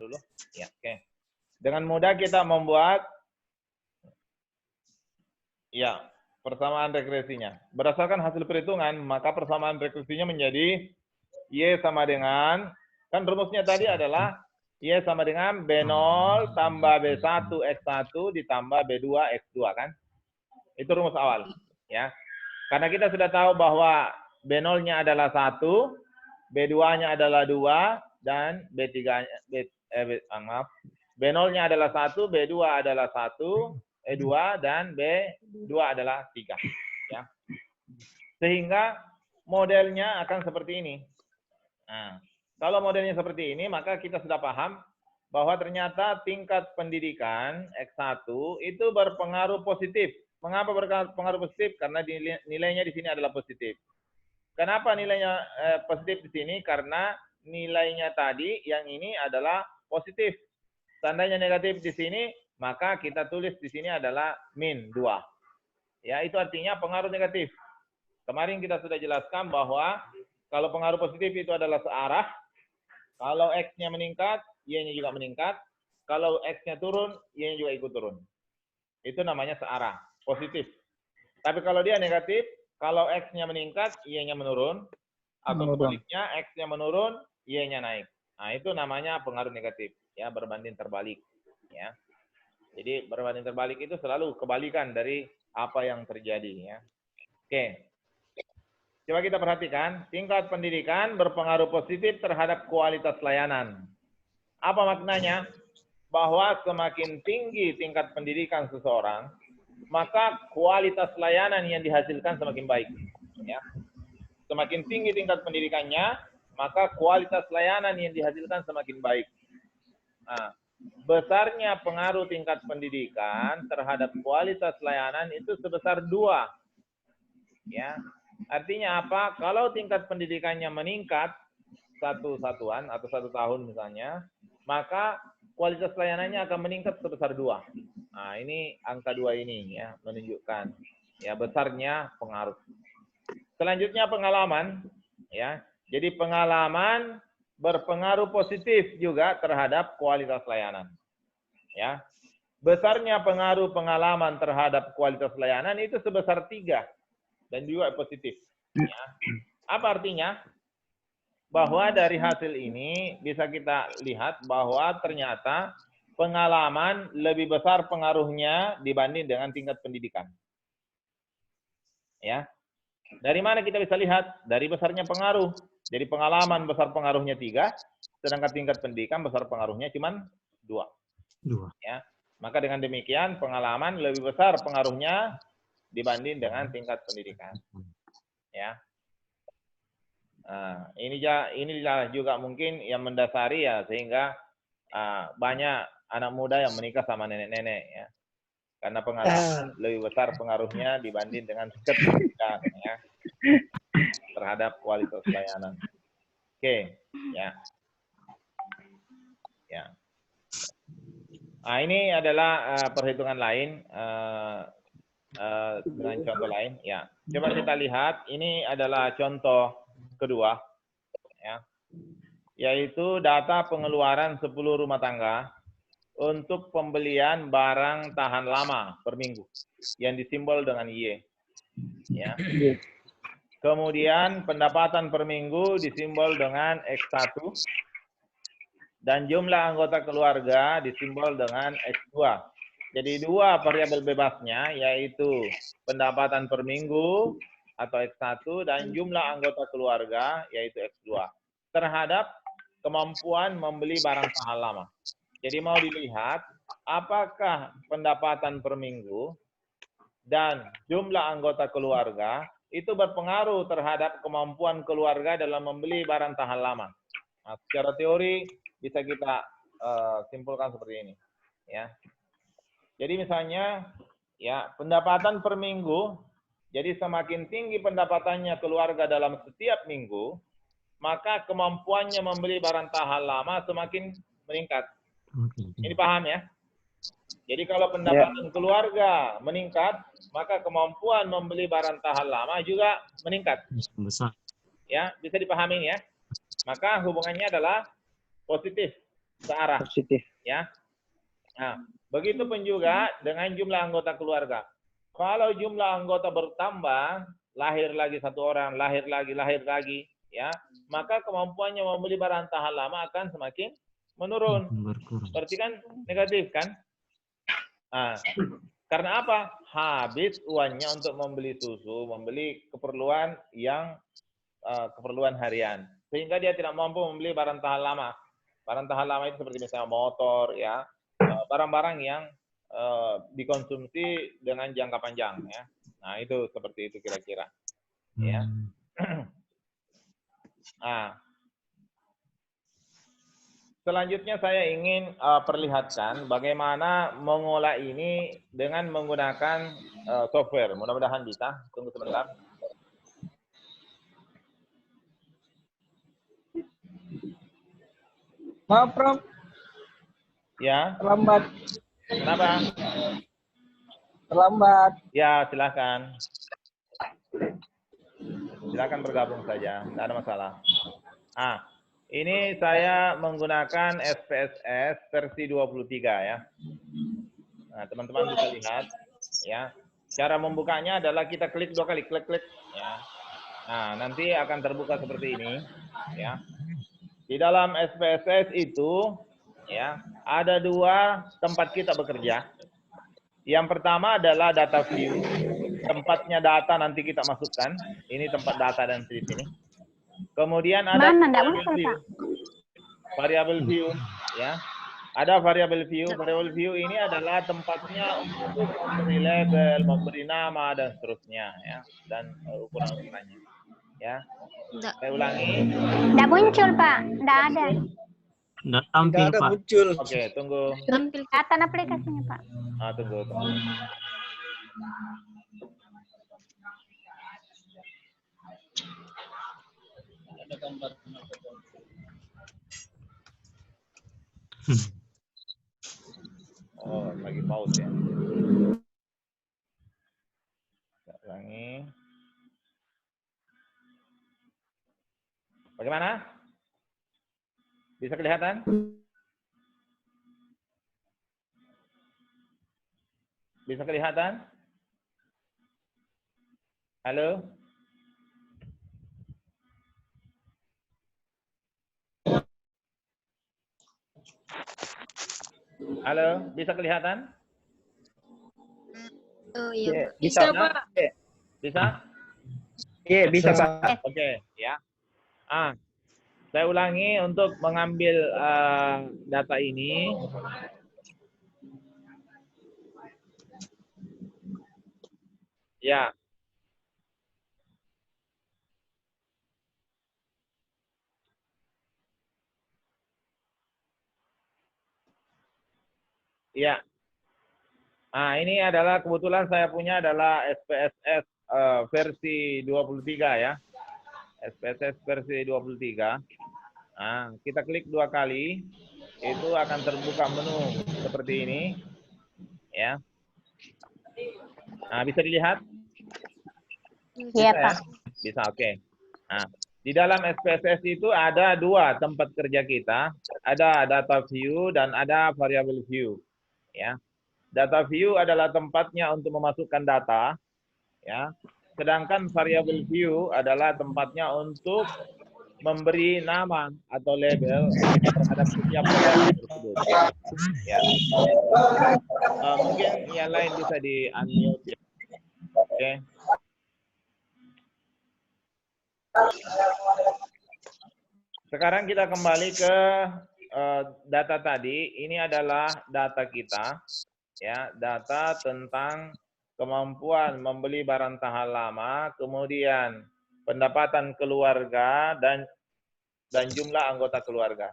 dulu. Ya, oke. Dengan mudah kita membuat ya persamaan regresinya. Berdasarkan hasil perhitungan, maka persamaan regresinya menjadi Y sama dengan, kan rumusnya tadi adalah Y sama dengan B0 tambah B1 X1 ditambah B2 X2 kan? Itu rumus awal. Ya. Karena kita sudah tahu bahwa B0-nya adalah 1, B2-nya adalah 2, dan B3-nya, B0-nya adalah 1, B2 adalah 1, E2, dan B2 adalah 3. Ya. Sehingga modelnya akan seperti ini. Nah, kalau modelnya seperti ini, maka kita sudah paham bahwa ternyata tingkat pendidikan X1 itu berpengaruh positif. Mengapa berpengaruh positif? Karena nilainya di sini adalah positif. Kenapa nilainya positif di sini? Karena nilainya tadi yang ini adalah positif. Tandanya negatif di sini, maka kita tulis di sini adalah min 2. Ya, itu artinya pengaruh negatif. Kemarin kita sudah jelaskan bahwa kalau pengaruh positif itu adalah searah. Kalau X-nya meningkat, Y-nya juga meningkat. Kalau X-nya turun, Y-nya juga ikut turun. Itu namanya searah, positif. Tapi kalau dia negatif, kalau X-nya meningkat, Y-nya menurun. Atau sebaliknya, X-nya menurun, Y-nya naik. Nah, itu namanya pengaruh negatif. Ya, berbanding terbalik. Ya. Jadi, berbanding terbalik itu selalu kebalikan dari apa yang terjadi. Ya. Oke. Coba kita perhatikan, tingkat pendidikan berpengaruh positif terhadap kualitas layanan. Apa maknanya? Bahwa semakin tinggi tingkat pendidikan seseorang, maka kualitas layanan yang dihasilkan semakin baik. Ya. Semakin tinggi tingkat pendidikannya, maka kualitas layanan yang dihasilkan semakin baik. Nah, besarnya pengaruh tingkat pendidikan terhadap kualitas layanan itu sebesar 2. Ya. Artinya apa? Kalau tingkat pendidikannya meningkat satu satuan atau 1 tahun misalnya, maka kualitas layanannya akan meningkat sebesar 2. Nah, ini angka 2 ini ya menunjukkan ya besarnya pengaruh. Selanjutnya pengalaman ya. Jadi pengalaman berpengaruh positif juga terhadap kualitas layanan. Ya. Besarnya pengaruh pengalaman terhadap kualitas layanan itu sebesar 3. Dan juga positif. Ya. Apa artinya? Bahwa dari hasil ini bisa kita lihat bahwa ternyata pengalaman lebih besar pengaruhnya dibanding dengan tingkat pendidikan. Ya. Dari mana kita bisa lihat? Dari besarnya pengaruh. Jadi pengalaman besar pengaruhnya 3, sedangkan tingkat pendidikan besar pengaruhnya cuma 2. Ya. Maka dengan demikian pengalaman lebih besar pengaruhnya dibanding dengan tingkat pendidikan. Ya. Nah, inilah juga mungkin yang mendasari ya sehingga banyak anak muda yang menikah sama nenek-nenek ya. Karena pengalaman lebih besar pengaruhnya dibanding dengan tingkat pendidikan ya terhadap kualitas layanan. Oke, ya. Ya. Nah, ini adalah perhitungan lain dengan contoh lain ya. Coba kita lihat, ini adalah contoh kedua ya. Yaitu data pengeluaran 10 rumah tangga untuk pembelian barang tahan lama per minggu yang disimbol dengan Y. Ya. Kemudian pendapatan per minggu disimbol dengan X1 dan jumlah anggota keluarga disimbol dengan X2. Jadi 2 variabel bebasnya yaitu pendapatan per minggu atau X1 dan jumlah anggota keluarga yaitu X2 terhadap kemampuan membeli barang tahan lama. Jadi mau dilihat apakah pendapatan per minggu dan jumlah anggota keluarga itu berpengaruh terhadap kemampuan keluarga dalam membeli barang tahan lama. Nah, secara teori bisa kita simpulkan seperti ini ya. Jadi misalnya ya pendapatan per minggu, jadi semakin tinggi pendapatannya keluarga dalam setiap minggu, maka kemampuannya membeli barang tahan lama semakin meningkat. Ini paham ya? Jadi kalau pendapatan keluarga meningkat, maka kemampuan membeli barang tahan lama juga meningkat. Ya, bisa dipahami ya? Maka hubungannya adalah positif. searah. Positif. Ya. Nah, begitupun juga dengan jumlah anggota keluarga. Kalau jumlah anggota bertambah, lahir lagi satu orang, lahir lagi, ya, maka kemampuannya membeli barang tahan lama akan semakin menurun. Berkurang. Berarti kan negatif kan? Nah, karena apa? Habis uangnya untuk membeli susu, membeli keperluan yang keperluan harian, sehingga dia tidak mampu membeli barang tahan lama. Barang tahan lama itu seperti misalnya motor, ya, barang-barang yang dikonsumsi dengan jangka panjang, ya. Nah, itu seperti itu kira-kira, ya. Nah, selanjutnya saya ingin perlihatkan bagaimana mengolah ini dengan menggunakan software. Mudah-mudahan bisa. Tunggu sebentar. Maaf, Prof. Ya. Terlambat. Kenapa? Terlambat. Ya, silakan. Silakan bergabung saja, tidak ada masalah. Ini saya menggunakan SPSS versi 23 ya. Nah, teman-teman bisa lihat ya. Cara membukanya adalah kita klik 2 kali, klik ya. Nah, nanti akan terbuka seperti ini ya. Di dalam SPSS itu ya, ada 2 tempat kita bekerja. Yang pertama adalah data view. Tempatnya data nanti kita masukkan. Ini tempat data dan di sini. Kemudian ada variable view, ya. Ada variable view. Variable view ini adalah tempatnya untuk memberi label, memberi nama dan seterusnya, ya. Dan ukuran-ukurannya, ya. Saya ulangi. Tidak muncul, Pak. Tidak ada. Tidak tampil, Tidak ada Pak. muncul. Oke, tunggu. Kelihatan aplikasinya, Pak. Tunggu. Oh, lagi pause ya. Ulangi. Bagaimana? Bisa kelihatan? Bisa kelihatan? Halo? Halo, bisa kelihatan? Oh iya, Bisa, Pak. Bisa? Iya, bisa, Pak. Oke, ya. Saya ulangi untuk mengambil data ini. Ya. Ya. Ini adalah kebetulan saya punya adalah SPSS versi 23 ya. SPSS versi 23. Kita klik 2 kali, itu akan terbuka menu seperti ini. Ya. Bisa dilihat? Iya, Pak. Bisa, oke. Di dalam SPSS itu ada 2 tempat kerja kita, ada data view dan ada variable view. Ya. Data view adalah tempatnya untuk memasukkan data, ya. Sedangkan variable view adalah tempatnya untuk memberi nama atau label terhadap setiap variabel tersebut. Ya. Mungkin yang lain bisa di unmute. Ya. Oke. Sekarang kita kembali ke data tadi. Ini adalah data kita. Ya, data tentang kemampuan membeli barang tahan lama, kemudian pendapatan keluarga dan jumlah anggota keluarga.